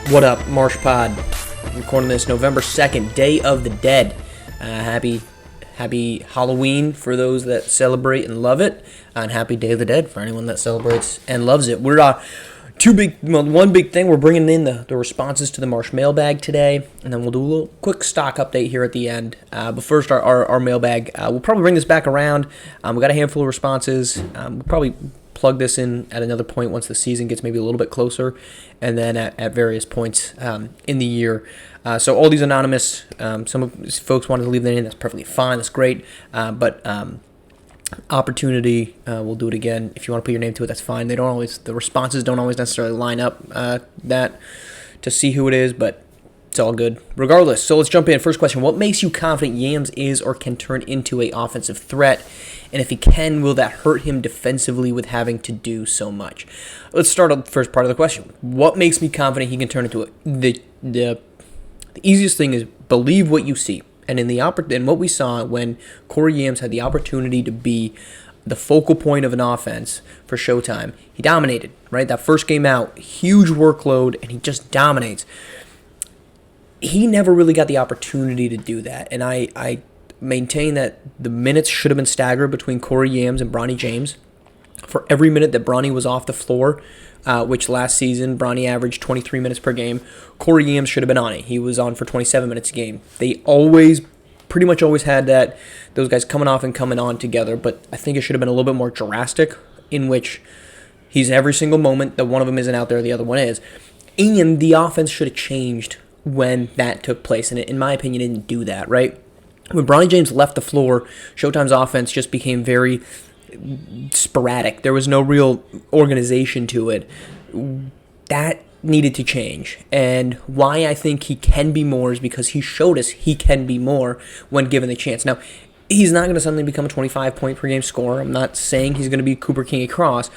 What up, Marsh Pod? I'm recording this November 2nd, Day of the Dead. Happy Halloween for those that celebrate and love it, and happy Day of the Dead for anyone that celebrates and loves it. We're one big thing. We're bringing in the responses to the Marsh Mailbag today, and then we'll do a little quick stock update here at the end. But first, our Mailbag. We'll probably bring this back around. We got a handful of responses. We'll probably plug this in at another point once the season gets maybe a little bit closer, and then at various points in the year. So all these anonymous, some of folks wanted to leave their name. That's perfectly fine. That's great. But opportunity, we'll do it again. If you want to put your name to it, that's fine. The responses don't always necessarily line up that to see who it is, but it's all good regardless. So let's jump in. First question: what makes you confident Yams is or can turn into an offensive threat? And if he can, will that hurt him defensively with having to do so much? Let's start on the first part of the question. What makes me confident he can turn into it? The easiest thing is believe what you see. And in what we saw when Corey Yams had the opportunity to be the focal point of an offense for Showtime, he dominated, right? That first game out, huge workload, and he just dominates. He never really got the opportunity to do that. And I maintain that the minutes should have been staggered between Corey Yams and Bronny James. For every minute that Bronny was off the floor, which last season Bronny averaged 23 minutes per game, Corey Yams should have been on it. He was on for 27 minutes a game. They pretty much always had those guys coming off and coming on together, but I think it should have been a little bit more drastic, in which he's every single moment that one of them isn't out there, the other one is. And the offense should have changed when that took place, and in my opinion, it didn't do that, right? When Bronny James left the floor, Showtime's offense just became very sporadic. There was no real organization to it. That needed to change. And why I think he can be more is because he showed us he can be more when given the chance. Now, he's not going to suddenly become a 25-point-per-game scorer. I'm not saying he's going to be Cooper King-Cross,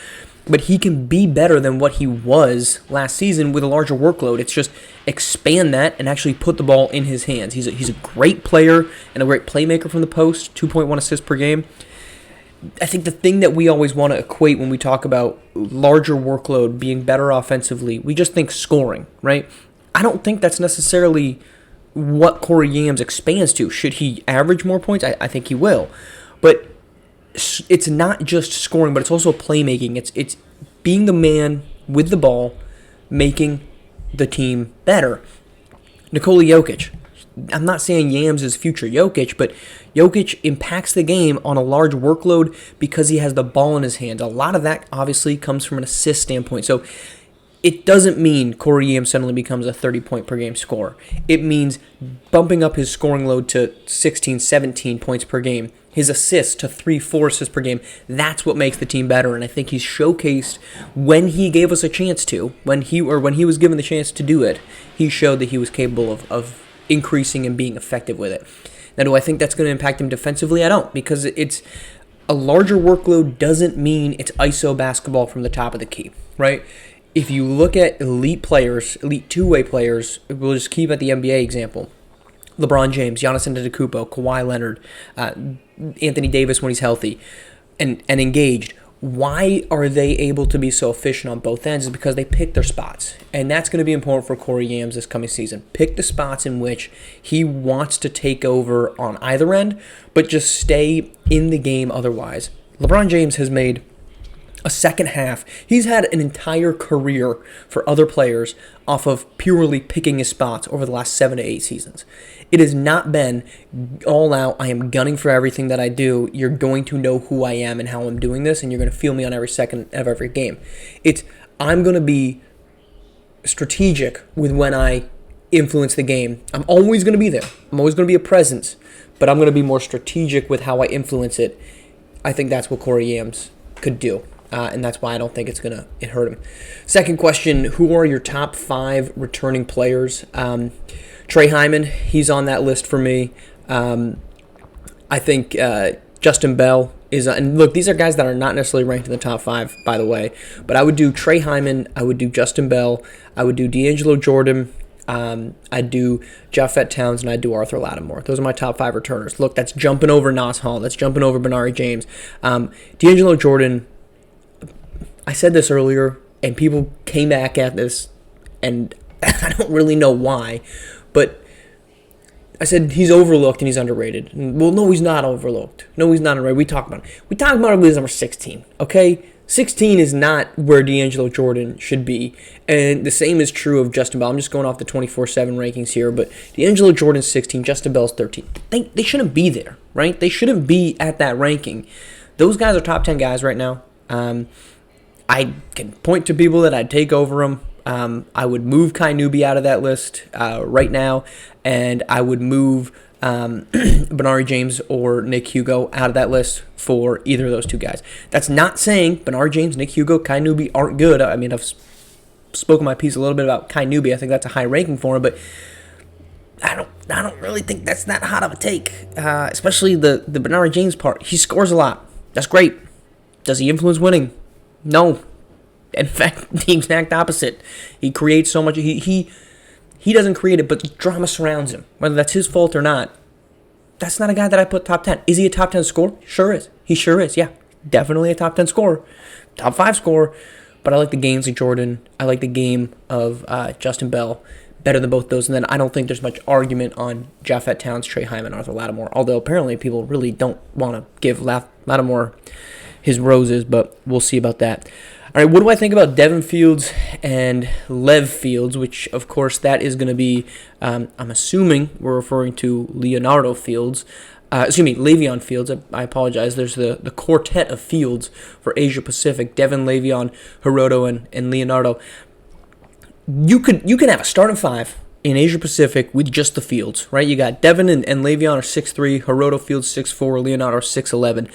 but he can be better than what he was last season with a larger workload. It's just expand that and actually put the ball in his hands. He's a great player and a great playmaker from the post, 2.1 assists per game. I think the thing that we always want to equate when we talk about larger workload being better offensively, we just think scoring, right? I don't think that's necessarily what Corey Yams expands to. Should he average more points? I think he will. But it's not just scoring, but it's also playmaking. It's being the man with the ball, making the team better. Nikola Jokic. I'm not saying Yams is future Jokic, but Jokic impacts the game on a large workload because he has the ball in his hands. A lot of that obviously comes from an assist standpoint. So it doesn't mean Corey Yams suddenly becomes a 30-point-per-game scorer. It means bumping up his scoring load to 16, 17 points per game. His assists to 3-4 assists per game. That's what makes the team better, and I think he's showcased when he gave us a chance to. When he was given the chance to do it, he showed that he was capable of increasing and being effective with it. Now, do I think that's going to impact him defensively? I don't, because it's a larger workload doesn't mean it's ISO basketball from the top of the key, right? If you look at elite players, elite two-way players, we'll just keep at the NBA example. LeBron James, Giannis Antetokounmpo, Kawhi Leonard, Anthony Davis when he's healthy and engaged. Why are they able to be so efficient on both ends? Is because they pick their spots. And that's going to be important for Corey Yams this coming season. Pick the spots in which he wants to take over on either end, but just stay in the game otherwise. LeBron James has made a second half. He's had an entire career for other players off of purely picking his spots over the last 7 to 8 seasons. It has not been all out, I am gunning for everything that I do. You're going to know who I am and how I'm doing this, and you're going to feel me on every second of every game. It's, I'm going to be strategic with when I influence the game. I'm always going to be there. I'm always going to be a presence, but I'm going to be more strategic with how I influence it. I think that's what Corey Yams could do. And that's why I don't think it's going to hurt him. Second question, who are your top 5 returning players? Trey Hyman, he's on that list for me. I think Justin Bell is, and look, these are guys that are not necessarily ranked in the top 5, by the way, but I would do Trey Hyman, I would do Justin Bell, I would do D'Angelo Jordan, I'd do Japhett Towns, and I'd do Arthur Lattimore. Those are my top 5 returners. Look, that's jumping over Nas Hall, that's jumping over Benari James. D'Angelo Jordan, I said this earlier, and people came back at this, and I don't really know why, but I said he's overlooked and he's underrated. Well, no, he's not overlooked. No, he's not underrated. We talk about him. We talk about him as number 16, okay? 16 is not where D'Angelo Jordan should be, and the same is true of Justin Bell. I'm just going off the 24/7 rankings here, but D'Angelo Jordan's 16, Justin Bell's 13. They shouldn't be there, right? They shouldn't be at that ranking. Those guys are top 10 guys right now. I can point to people that I'd take over them. I would move Kai Newby out of that list right now, and I would move Benari James or Nick Hugo out of that list for either of those two guys. That's not saying Benari James, Nick Hugo, Kai Newby aren't good. I mean, I've spoken my piece a little bit about Kai Newby. I think that's a high ranking for him, but I don't really think that's that hot of a take, especially the Benari James part. He scores a lot. That's great. Does he influence winning? No. In fact, the exact opposite. He creates so much. He doesn't create it, but drama surrounds him. Whether that's his fault or not, that's not a guy that I put top 10. Is he a top 10 scorer? Sure is. He sure is, yeah. Definitely a top 10 scorer. Top 5 scorer. But I like the games of Jordan. I like the game of Justin Bell better than both those. And then I don't think there's much argument on Japhett Towns, Trey Hyman, Arthur Lattimore. Although apparently people really don't want to give Lattimore his roses, but we'll see about that. All right, what do I think about Devin Fields and Lev Fields, which, of course, that is going to be, I'm assuming we're referring to Le'Veon Fields. I apologize. There's the quartet of Fields for Asia Pacific, Devin, Le'Veon, Hiroto, and Leonardo. You can have a starting 5 in Asia Pacific with just the Fields, right? You got Devin and Le'Veon are 6'3", Hiroto Fields 6'4", Leonardo 6'11".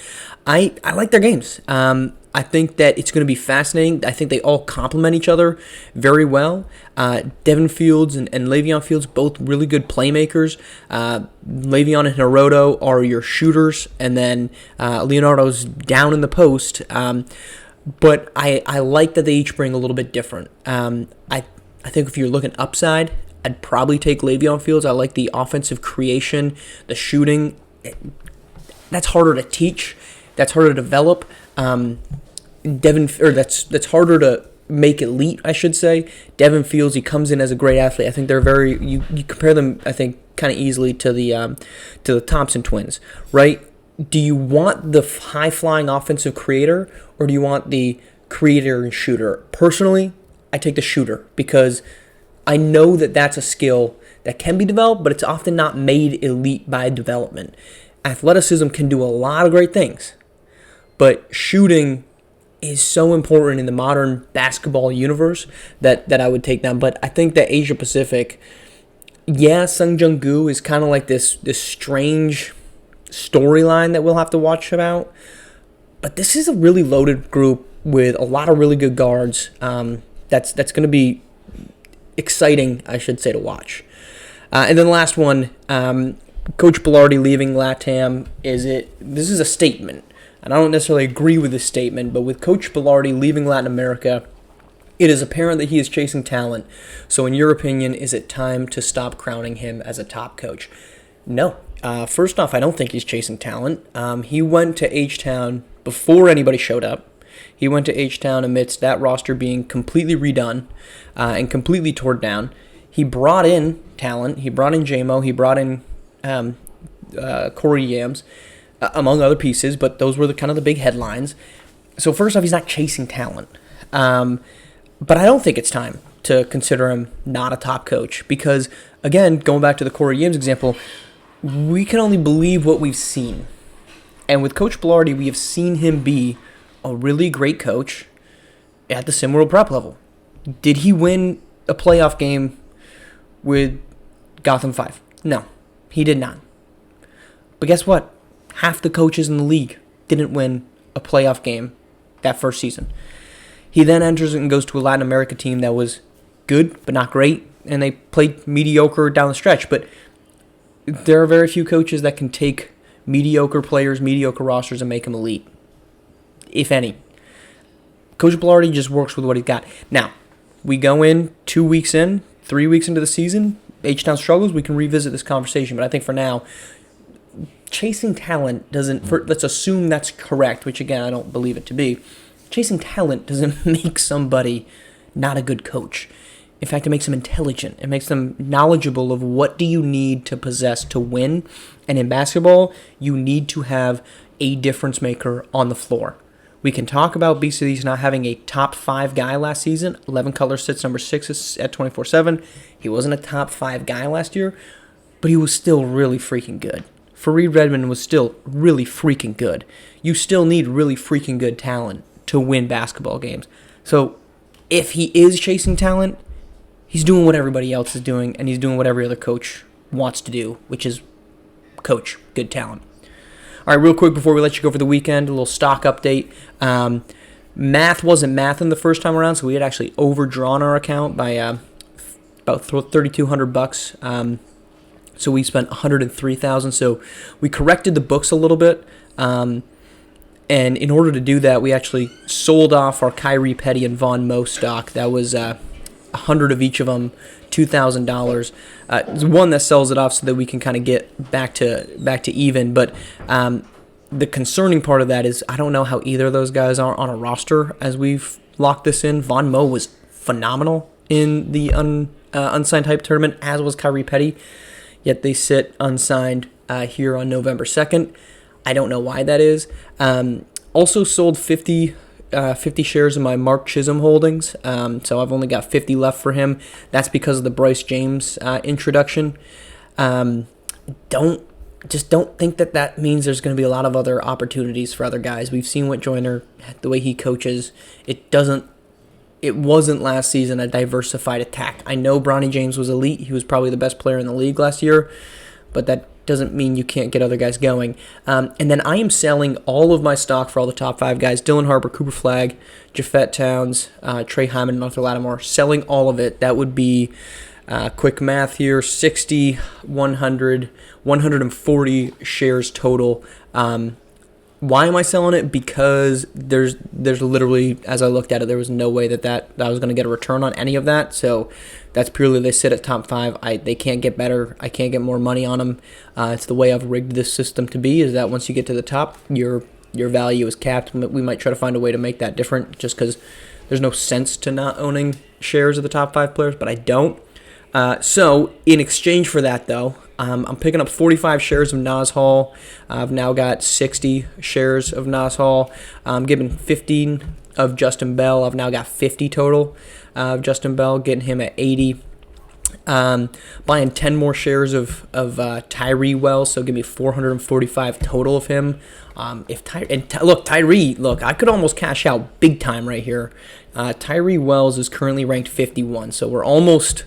I like their games. I think that it's going to be fascinating. I think they all complement each other very well. Devin Fields and Le'Veon Fields, both really good playmakers. Le'Veon and Hiroto are your shooters, and then Leonardo's down in the post. But I like that they each bring a little bit different. I think if you're looking upside, I'd probably take Le'Veon Fields. I like the offensive creation, the shooting. That's harder to teach. That's harder to develop. That's harder to make elite, I should say. Devin Fields, he comes in as a great athlete. I think they're very. You compare them, I think, kind of easily to the Thompson twins, right? Do you want the high flying offensive creator, or do you want the creator and shooter? Personally, I take the shooter because I know that that's a skill that can be developed, but it's often not made elite by development. Athleticism can do a lot of great things, but shooting is so important in the modern basketball universe that I would take them. But I think that Asia Pacific, Sung Jung-gu is kind of like this strange storyline that we'll have to watch about. But this is a really loaded group with a lot of really good guards. That's going to be exciting, I should say, to watch. And then the last one, Coach Bilardi leaving LATAM. This is a statement. And I don't necessarily agree with this statement, but with Coach Bilardi leaving Latin America, it is apparent that he is chasing talent. So in your opinion, is it time to stop crowning him as a top coach? No. First off, I don't think he's chasing talent. He went to H-Town before anybody showed up. He went to H-Town amidst that roster being completely redone and completely torn down. He brought in talent. He brought in JMO. He brought in Corey Yams, among other pieces, but those were the kind of the big headlines. So first off, he's not chasing talent. But I don't think it's time to consider him not a top coach because, again, going back to the Corey Yams example, we can only believe what we've seen. And with Coach Bilardi, we have seen him be a really great coach at the SimWorld Prep level. Did he win a playoff game with Gotham 5? No, he did not. But guess what? Half the coaches in the league didn't win a playoff game that first season. He then enters and goes to a Latin America team that was good but not great, and they played mediocre down the stretch. But there are very few coaches that can take mediocre players, mediocre rosters, and make them elite, if any. Coach Bilardi just works with what he's got. Now, we go in 2 weeks in, 3 weeks into the season, H-Town struggles, we can revisit this conversation. But I think for now, chasing talent doesn't, let's assume that's correct, which again, I don't believe it to be. Chasing talent doesn't make somebody not a good coach. In fact, it makes them intelligent. It makes them knowledgeable of what do you need to possess to win. And in basketball, you need to have a difference maker on the floor. We can talk about BCDs not having a top 5 guy last season. 11 Color sits number 6 at 24/7. He wasn't a top 5 guy last year, but he was still really freaking good. Fareed Redmond was still really freaking good. You still need really freaking good talent to win basketball games. So if he is chasing talent, he's doing what everybody else is doing, and he's doing what every other coach wants to do, which is coach good talent. All right, real quick before we let you go for the weekend, a little stock update. Math wasn't mathing the first time around, so we had actually overdrawn our account by about $3,200. So we spent $103,000. So we corrected the books a little bit. And in order to do that, we actually sold off our Kyrie Petty and Von Moe stock. That was 100 of each of them, $2,000. There's one that sells it off so that we can kind of get back to even. But the concerning part of that is I don't know how either of those guys are on a roster as we've locked this in. Von Moe was phenomenal in the unsigned hype tournament, as was Kyrie Petty. Yet they sit unsigned here on November 2nd. I don't know why that is. Also sold 50 shares of my Mark Chisholm holdings, so I've only got 50 left for him. That's because of the Bryce James introduction. Don't think that means there's going to be a lot of other opportunities for other guys. We've seen what Joyner, the way he coaches. It wasn't last season a diversified attack. I know Bronny James was elite. He was probably the best player in the league last year, but that doesn't mean you can't get other guys going. And then I am selling all of my stock for all the top 5 guys. Dylan Harper, Cooper Flagg, Jafet Towns, Trey Hyman, and Arthur Lattimore. Selling all of it. That would be, quick math here, 60, 100, 140 shares total. Why am I selling it? Because there's literally, as I looked at it, there was no way that I was going to get a return on any of that. So that's purely they sit at top 5. They can't get better. I can't get more money on them. It's the way I've rigged this system to be, is that once you get to the top, your value is capped. We might try to find a way to make that different, just because there's no sense to not owning shares of the top 5 players, but I don't. So in exchange for that, though, I'm picking up 45 shares of Nas Hall. I've now got 60 shares of Nas Hall. I'm giving 15 of Justin Bell. I've now got 50 total of Justin Bell, getting him at 80. Buying 10 more shares of Tyree Wells, so give me 445 total of him. Tyree, I could almost cash out big time right here. Tyree Wells is currently ranked 51, so we almost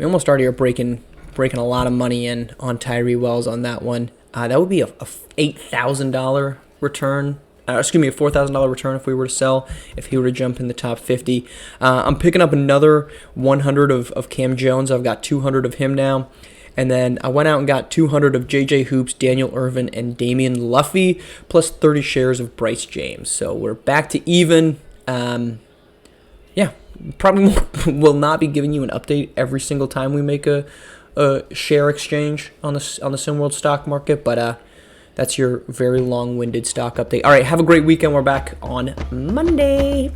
already are breaking a lot of money in on Tyree Wells on that one. That would be a $8,000 return. A $4,000 return if we were to sell, if he were to jump in the top 50. I'm picking up another 100 of Cam Jones. I've got 200 of him now. And then I went out and got 200 of JJ Hoops, Daniel Irvin, and Damian Luffy, plus 30 shares of Bryce James. So we're back to even. Probably will not be giving you an update every single time we make a share exchange on the SimWorld stock market, but that's your very long-winded stock update. All right, have a great weekend. We're back on Monday.